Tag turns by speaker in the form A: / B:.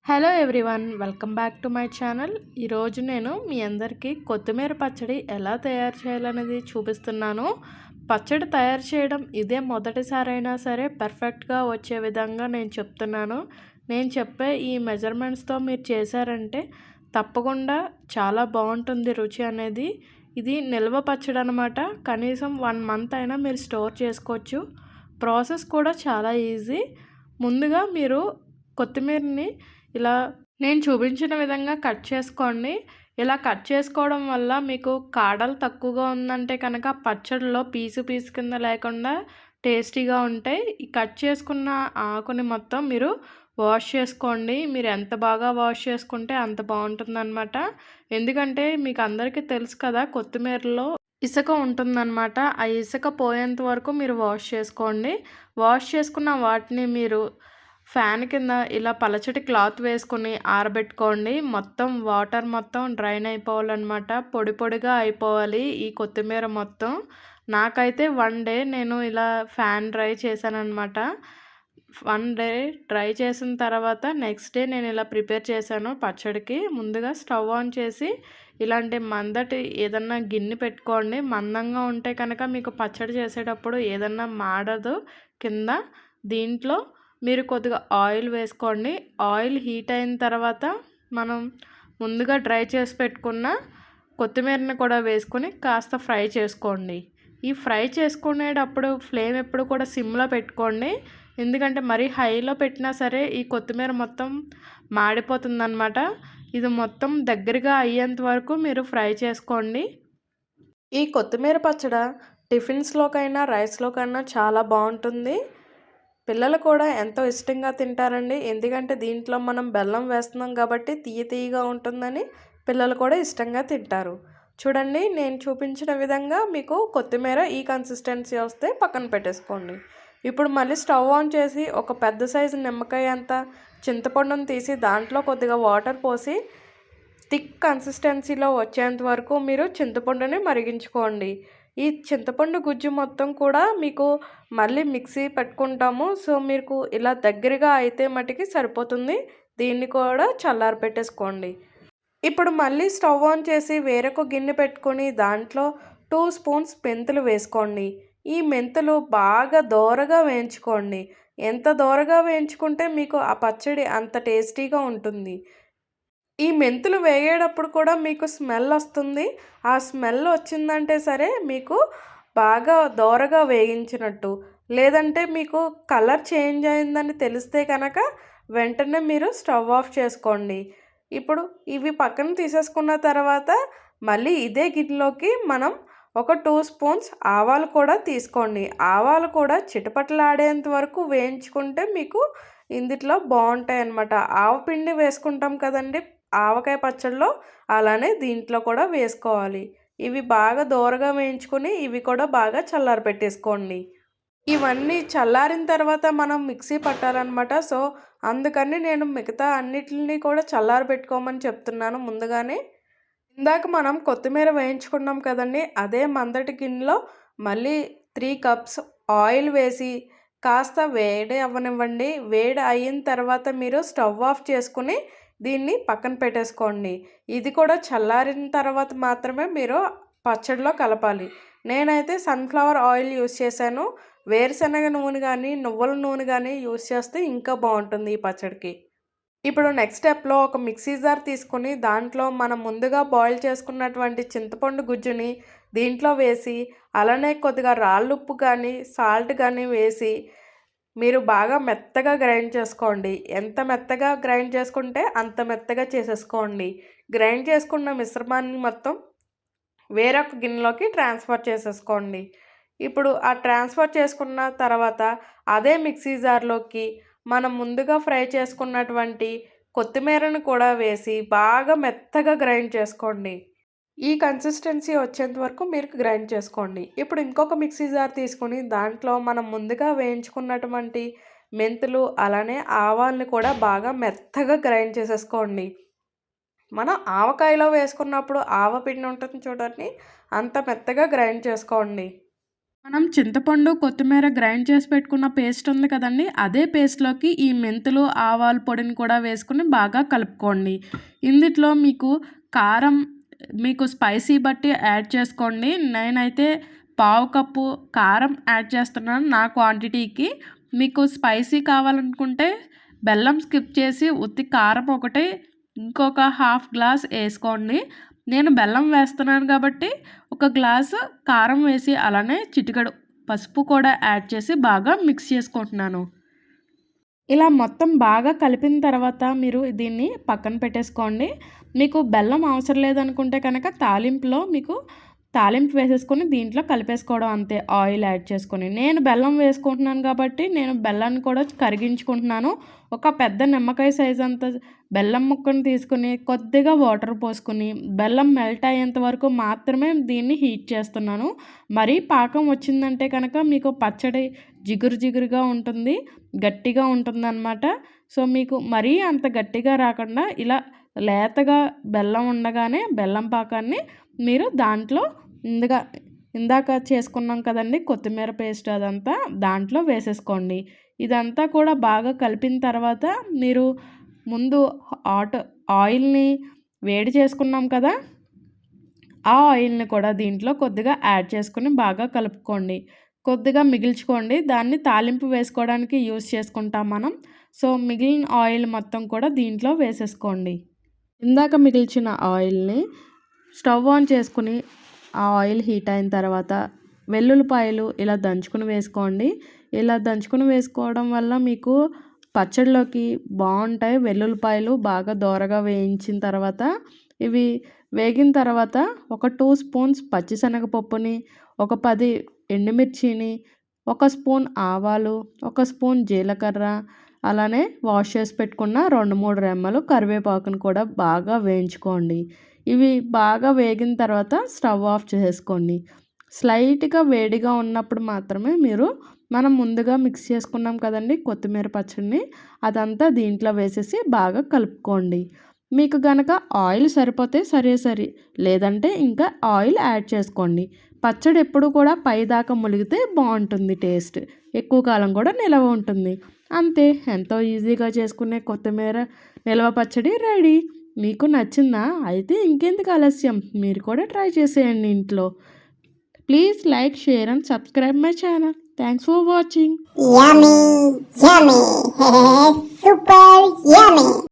A: Hello everyone, welcome back to my channel. ఈరోజు నేను మీ అందరికీ కొత్తిమీర పచ్చడి ఎలా తయారు చేయాలనేది చూపిస్తున్నాను. పచ్చడి తయారు చేయడం ఇదే మొదటిసారైనా సరే పర్ఫెక్ట్గా వచ్చే విధంగా నేను చెప్తున్నాను. నేను చెప్పే ఈ మెజర్మెంట్స్తో మీరు చేశారంటే తప్పకుండా చాలా బాగుంటుంది రుచి అనేది. ఇది నిల్వ పచ్చడి అనమాట. కనీసం 1 మంత్ అయినా మీరు స్టోర్ చేసుకోవచ్చు. ప్రాసెస్ కూడా చాలా ఈజీ. ముందుగా మీరు కొత్తిమీరని ఇలా నేను చూపించిన విధంగా కట్ చేసుకోండి. ఇలా కట్ చేసుకోవడం వల్ల మీకు కాడలు తక్కువగా ఉందంటే కనుక పచ్చడిలో పీసు పీసు కింద లేకుండా టేస్టీగా ఉంటాయి. ఈ కట్ చేసుకున్న ఆకుని మొత్తం మీరు వాష్ చేసుకోండి. మీరు ఎంత బాగా వాష్ చేసుకుంటే అంత బాగుంటుందన్నమాట. ఎందుకంటే మీకు అందరికీ తెలుసు కదా, కొత్తిమీరలో ఇసుక ఉంటుందన్నమాట. ఆ ఇసుక పోయేంత వరకు మీరు వాష్ చేసుకోండి. వాష్ చేసుకున్న వాటిని మీరు ఫ్యాన్ కింద ఇలా పలచటి క్లాత్ వేసుకొని ఆరబెట్టుకోండి. మొత్తం వాటర్ మొత్తం డ్రైన్ అయిపోవాలన్నమాట. పొడి పొడిగా అయిపోవాలి ఈ కొత్తిమీర మొత్తం. నాకైతే 1 డే నేను ఇలా ఫ్యాన్ డ్రై చేశానన్నమాట. 1 డే డ్రై చేసిన తర్వాత నెక్స్ట్ డే నేను ఇలా ప్రిపేర్ చేశాను పచ్చడికి. ముందుగా స్టవ్ ఆన్ చేసి ఇలాంటి మందటి ఏదన్నా గిన్నె పెట్టుకోండి. మందంగా ఉంటే కనుక మీకు పచ్చడి చేసేటప్పుడు ఏదన్నా మాడదు కింద. దీంట్లో మీరు కొద్దిగా ఆయిల్ వేసుకోండి. ఆయిల్ హీట్ అయిన తర్వాత మనం ముందుగా డ్రై చేసి పెట్టుకున్న కొత్తిమీరని కూడా వేసుకొని కాస్త ఫ్రై చేసుకోండి. ఈ ఫ్రై చేసుకునేటప్పుడు ఫ్లేమ్ ఎప్పుడు కూడా సిమ్లో పెట్టుకోండి. ఎందుకంటే మరీ హైలో పెట్టినా సరే ఈ కొత్తిమీర మొత్తం మాడిపోతుందన్నమాట. ఇది మొత్తం దగ్గరగా అయ్యేంత వరకు మీరు ఫ్రై చేసుకోండి. ఈ కొత్తిమీర పచ్చడి టిఫిన్స్లోకైనా రైస్లోకైనా చాలా బాగుంటుంది. పిల్లలు కూడా ఎంతో ఇష్టంగా తింటారండి. ఎందుకంటే దీంట్లో మనం బెల్లం వేస్తున్నాం కాబట్టి తీయగా ఉంటుందని పిల్లలు కూడా ఇష్టంగా తింటారు. చూడండి, నేను చూపించిన విధంగా మీకు కొత్తిమీర ఈ కన్సిస్టెన్సీ వస్తే పక్కన పెట్టేసుకోండి. ఇప్పుడు మళ్ళీ స్టవ్ ఆన్ చేసి ఒక పెద్ద సైజు నిమ్మకాయ అంత చింతపండును తీసి దాంట్లో కొద్దిగా వాటర్ పోసి థిక్ కన్సిస్టెన్సీలో వచ్చేంత వరకు మీరు చింతపండుని మరిగించుకోండి. ఈ చింతపండు గుజ్జు మొత్తం కూడా మీకు మళ్ళీ మిక్సీ పెట్టుకుంటాము. సో మీకు ఇలా దగ్గరగా అయితే మటుకి సరిపోతుంది. దీన్ని కూడా చల్లారి పెట్టేసుకోండి. ఇప్పుడు మళ్ళీ స్టవ్ ఆన్ చేసి వేరొక గిన్నె పెట్టుకొని దాంట్లో 2 స్పూన్స్ మెంతులు వేసుకోండి. ఈ మెంతులు బాగా దోరగా వేయించుకోండి. ఎంత దోరగా వేయించుకుంటే మీకు ఆ పచ్చడి అంత టేస్టీగా ఉంటుంది. ఈ మెంతులు వేగేటప్పుడు కూడా మీకు స్మెల్ వస్తుంది. ఆ స్మెల్ వచ్చిందంటే సరే మీకు బాగా దోరగా వేగించినట్టు. లేదంటే మీకు కలర్ చేంజ్ అయిందని తెలిస్తే కనుక వెంటనే మీరు స్టవ్ ఆఫ్ చేసుకోండి. ఇప్పుడు ఇవి పక్కన తీసేసుకున్న తర్వాత మళ్ళీ ఇదే గిన్నెలోకి మనం ఒక 2 స్పూన్స్ ఆవాలు కూడా తీసుకోండి. ఆవాలు కూడా చిటపటలాడేంత వరకు వేయించుకుంటే మీకు ఇందులో బాగుంటాయి అన్నమాట. ఆవపిండి వేసుకుంటాం కదండి ఆవకాయ పచ్చడిలో, అలానే దీంట్లో కూడా వేసుకోవాలి. ఇవి బాగా దోరగా వేయించుకొని ఇవి కూడా బాగా చల్లారి పెట్టేసుకోండి. ఇవన్నీ చల్లారిన తర్వాత మనం మిక్సీ పట్టాలన్నమాట. సో అందుకని నేను మిగతా అన్నిటిని కూడా చల్లారి పెట్టుకోమని చెప్తున్నాను ముందుగానే. ఇందాక మనం కొత్తిమీర వేయించుకున్నాం కదండి, అదే మందటి గిన్నెలో మళ్ళీ 3 కప్స్ ఆయిల్ వేసి కాస్త వేడి అవ్వనివ్వండి. వేడి అయిన తర్వాత మీరు స్టవ్ ఆఫ్ చేసుకుని దీన్ని పక్కన పెట్టేసుకోండి. ఇది కూడా చల్లారిన తర్వాత మాత్రమే మీరు పచ్చడిలో కలపాలి. నేనైతే సన్ఫ్లవర్ ఆయిల్ యూస్ చేశాను. వేరుశనగ నూనె కానీ నువ్వుల నూనె కానీ యూస్ చేస్తే ఇంకా బాగుంటుంది ఈ పచ్చడికి. ఇప్పుడు నెక్స్ట్ స్టెప్లో ఒక మిక్సీ జార్ తీసుకుని దాంట్లో మనం ముందుగా బాయిల్ చేసుకున్నటువంటి చింతపండు గుజ్జుని దీంట్లో వేసి అలానే కొద్దిగా రాళ్ళుప్పు కానీ సాల్ట్ కానీ వేసి మీరు బాగా మెత్తగా గ్రైండ్ చేసుకోండి. ఎంత మెత్తగా గ్రైండ్ చేసుకుంటే అంత మెత్తగా చేసేసుకోండి. గ్రైండ్ చేసుకున్న మిశ్రమాన్ని మొత్తం వేరొక గిన్నెలోకి ట్రాన్స్ఫర్ చేసేసుకోండి. ఇప్పుడు ఆ ట్రాన్స్ఫర్ చేసుకున్న తర్వాత అదే మిక్సీ జార్లోకి మనం ముందుగా ఫ్రై చేసుకున్నటువంటి కొత్తిమీరను కూడా వేసి బాగా మెత్తగా గ్రైండ్ చేసుకోండి. ఈ కన్సిస్టెన్సీ వచ్చేంత వరకు మీరు గ్రైండ్ చేసుకోండి. ఇప్పుడు ఇంకొక మిక్సీ జార్ తీసుకొని దాంట్లో మనం ముందుగా వేయించుకున్నటువంటి మెంతులు అలానే ఆవాల్ని కూడా బాగా మెత్తగా గ్రైండ్ చేసేసుకోండి. మనం ఆవకాయలో వేసుకున్నప్పుడు ఆవపిండి ఉంటుంది చూడండి, అంత మెత్తగా గ్రైండ్ చేసుకోండి. మనం చింతపండు కొత్తిమీర గ్రైండ్ చేసి పెట్టుకున్న పేస్ట్ ఉంది కదండి, అదే పేస్ట్లోకి ఈ మెంతులు ఆవాల పొడిని కూడా వేసుకుని బాగా కలుపుకోండి. ఇందులో మీకు కారం మీకు స్పైసీ బట్టి యాడ్ చేసుకోండి. నేనైతే పావు కప్పు కారం యాడ్ చేస్తున్నాను నా క్వాంటిటీకి. మీకు స్పైసీ కావాలనుకుంటే బెల్లం స్కిప్ చేసి ఉత్తి కారం ఒకటి ఇంకొక హాఫ్ గ్లాస్ వేసుకోండి. నేను బెల్లం వేస్తున్నాను కాబట్టి ఒక గ్లాసు కారం వేసి అలానే చిటికెడు పసుపు కూడా యాడ్ చేసి బాగా మిక్స్ చేసుకుంటున్నాను. ఇలా మొత్తం బాగా కలిపిన తర్వాత మీరు దీన్ని పక్కన పెట్టేసుకోండి. మీకు బెల్లం అవసరం లేదనుకుంటే కనుక తాలింపులో మీకు తాలింపు వేసేసుకొని దీంట్లో కలిపేసుకోవడం అంతే, ఆయిల్ యాడ్ చేసుకొని. నేను బెల్లం వేసుకుంటున్నాను కాబట్టి నేను బెల్లాన్ని కూడా కరిగించుకుంటున్నాను. ఒక పెద్ద నిమ్మకాయ సైజ్ అంత బెల్లం ముక్కను తీసుకుని కొద్దిగా వాటర్ పోసుకుని బెల్లం మెల్ట్ అయ్యేంత వరకు మాత్రమే దీన్ని హీట్ చేస్తున్నాను. మరీ పాకం వచ్చిందంటే కనుక మీకు పచ్చడి జిగురు జిగురుగా ఉంటుంది, గట్టిగా ఉంటుందన్నమాట. సో మీకు మరీ అంత గట్టిగా రాకుండా ఇలా లేతగా బెల్లం ఉండగానే బెల్లం పాకాన్ని మీరు దాంట్లో ఇందాక చేసుకున్నాం కదండి కొత్తిమీర పేస్ట్, అదంతా దాంట్లో వేసేసుకోండి. ఇదంతా కూడా బాగా కలిపిన తర్వాత మీరు ముందు ఆయిల్ని వేడి చేసుకున్నాం కదా, ఆ ఆయిల్ని కూడా దీంట్లో కొద్దిగా యాడ్ చేసుకుని బాగా కలుపుకోండి. కొద్దిగా మిగిల్చుకోండి, దాన్ని తాలింపు వేసుకోవడానికి యూజ్ చేసుకుంటాం మనం. సో మిగిలిన ఆయిల్ మొత్తం కూడా దీంట్లో వేసేసుకోండి. ఇందాక మిగిల్చిన ఆయిల్ని స్టవ్ ఆన్ చేసుకుని ఆ ఆయిల్ హీట్ అయిన తర్వాత వెల్లుల్లిపాయలు ఇలా దంచుకుని వేసుకోండి. ఇలా దంచుకుని వేసుకోవడం వల్ల మీకు పచ్చడిలోకి బాగుంటాయి. వెల్లుల్లిపాయలు బాగా దోరగా వేయించిన తర్వాత ఇవి వేగిన తర్వాత ఒక 2 స్పూన్స్ పచ్చిశనగపప్పుని, ఒక 10 ఎండుమిర్చిని, ఒక స్పూన్ ఆవాలు, ఒక స్పూన్ జీలకర్ర, అలానే వాష్ చేసి పెట్టుకున్న 2-3 రెమ్మలు కరివేపాకును కూడా బాగా వేయించుకోండి. ఇవి బాగా వేగిన తర్వాత స్టవ్ ఆఫ్ చేసుకోండి. స్లైట్గా వేడిగా ఉన్నప్పుడు మాత్రమే మీరు మనం ముందుగా మిక్స్ చేసుకున్నాం కదండి కొత్తిమీర పచ్చడిని, అదంతా దీంట్లో వేసేసి బాగా కలుపుకోండి. మీకు గనక ఆయిల్ సరిపోతే సరే, లేదంటే ఇంకా ఆయిల్ యాడ్ చేసుకోండి. పచ్చడి ఎప్పుడు కూడా పైదాకా ములిగితే బాగుంటుంది, టేస్ట్ ఎక్కువ కాలం కూడా నిలవ ఉంటుంది. అంతే, ఎంతో ఈజీగా చేసుకునే కొత్తిమీర నిల్వ పచ్చడి రెడీ. మీకు నచ్చిందా? అయితే ఇంకెందుకు ఆలస్యం, మీరు కూడా ట్రై చేసేయండి ఇంట్లో. Please like, share and subscribe my channel. Thanks for watching.
B: Yummy, yummy, super yummy.